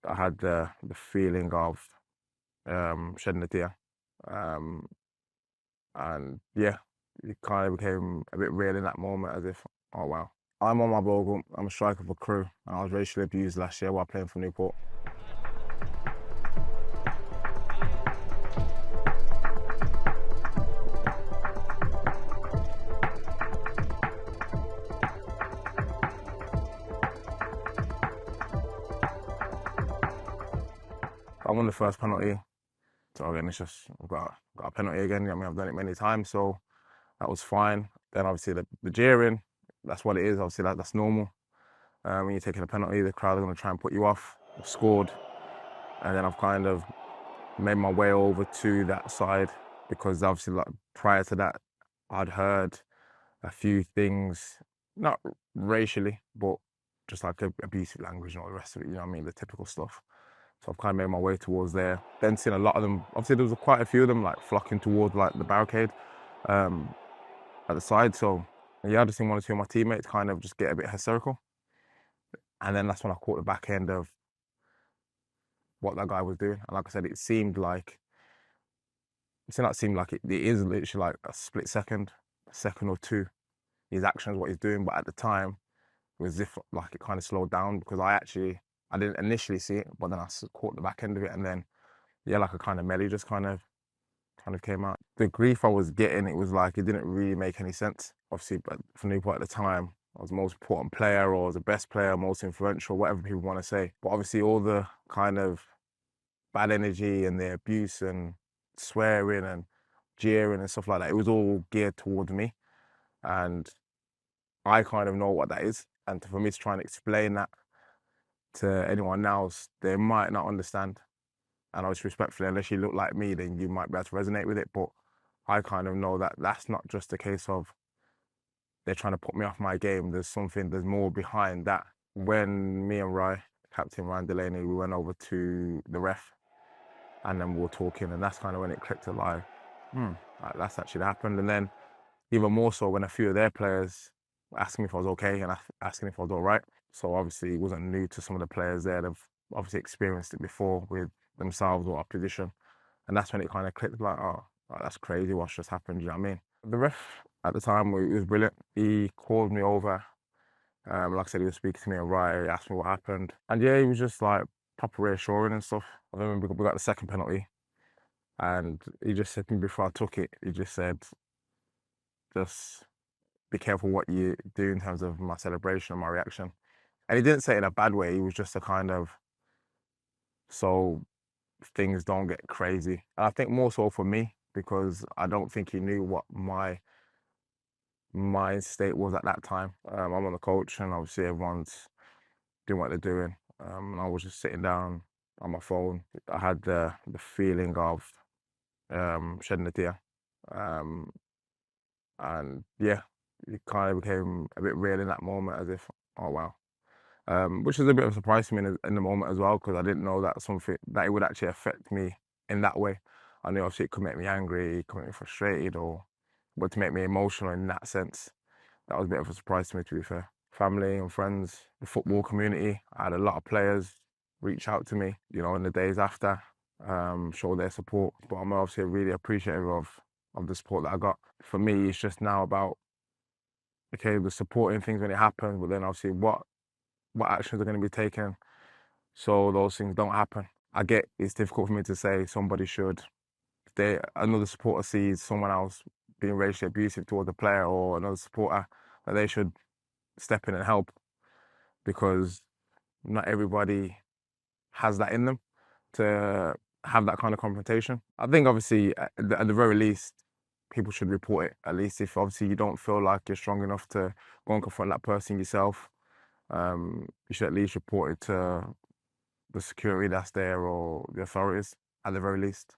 I had the feeling of shedding a tear. Um, and yeah, it kind of became a bit real in that moment as if, oh wow. I'm Omar Bogle, I'm a striker for Crew, and I was racially abused last year while playing for Newport. I won the first penalty, so again, it's just, I've got a penalty again. I mean, I've done it many times, so that was fine. Then obviously the jeering, that's what it is. Obviously that's normal. When you're taking a penalty, the crowd are going to try and put you off. I've scored, and then I've kind of made my way over to that side because obviously, like prior to that, I'd heard a few things, not racially, but just like abusive language and all the rest of it. You know what I mean? The typical stuff. So I've kind of made my way towards there. Then seen a lot of them. Obviously, there was quite a few of them like flocking towards like the barricade um, at the side. So yeah, I just seen one or two of my teammates kind of just get a bit hysterical, and then that's when I caught the back end of what that guy was doing. And like I said, it seemed like it is literally like a split second, a second or two. His actions, what he's doing, but at the time, it was as if like it kind of slowed down because I didn't initially see it, but then I caught the back end of it, and then yeah, like a kind of melee just kind of came out. The grief I was getting, it was like it didn't really make any sense. Obviously, but for Newport at the time, I was the most important player or the best player, most influential, whatever people want to say. But obviously, all the kind of bad energy and the abuse and swearing and jeering and stuff like that, it was all geared towards me. And I kind of know what that is. And for me to try and explain that to anyone else, they might not understand. And obviously, respectfully, unless you look like me, then you might be able to resonate with it. But I kind of know that that's not just a case of they're trying to put me off my game. There's more behind that. When me and Captain Ryan Delaney, we went over to the ref and then we were talking, and that's kind of when it clicked to like that's actually happened. And then even more so when a few of their players were asking me if I was okay and asking if I was all right. So obviously it wasn't new to some of the players there. They've obviously experienced it before with themselves or opposition. And that's when it kind of clicked like, oh, that's crazy what's just happened, do you know what I mean? The ref at the time, he was brilliant. He called me over. Like I said, he was speaking to me and he asked me what happened. And yeah, he was just like proper reassuring and stuff. I remember we got the second penalty and he just said to me before I took it, he just said, just be careful what you do in terms of my celebration and my reaction. And he didn't say it in a bad way. He was just a kind of, so things don't get crazy. And I think more so for me, because I don't think he knew what my mind state was at that time. I'm on the coach and obviously everyone's doing what they're doing. And I was just sitting down on my phone. I had the feeling of shedding a tear. Um, and yeah, it kind of became a bit real in that moment as if, oh wow. Which is a bit of a surprise to me in the moment as well, because I didn't know that it would actually affect me in that way. I knew obviously it could make me angry, it could make me frustrated, but to make me emotional in that sense, that was a bit of a surprise to me, to be fair. Family and friends, the football community, I had a lot of players reach out to me, in the days after, show their support. But I'm obviously really appreciative of the support that I got. For me, it's just now about, okay, the supporting things when it happens, but then obviously what actions are going to be taken so those things don't happen. I get it's difficult for me to say somebody should, if another supporter sees someone else being racially abusive towards a player or another supporter, that they should step in and help, because not everybody has that in them to have that kind of confrontation. I think obviously at the very least, people should report it. At least if obviously you don't feel like you're strong enough to go and confront that person yourself, you should at least report it to the security that's there or the authorities at the very least.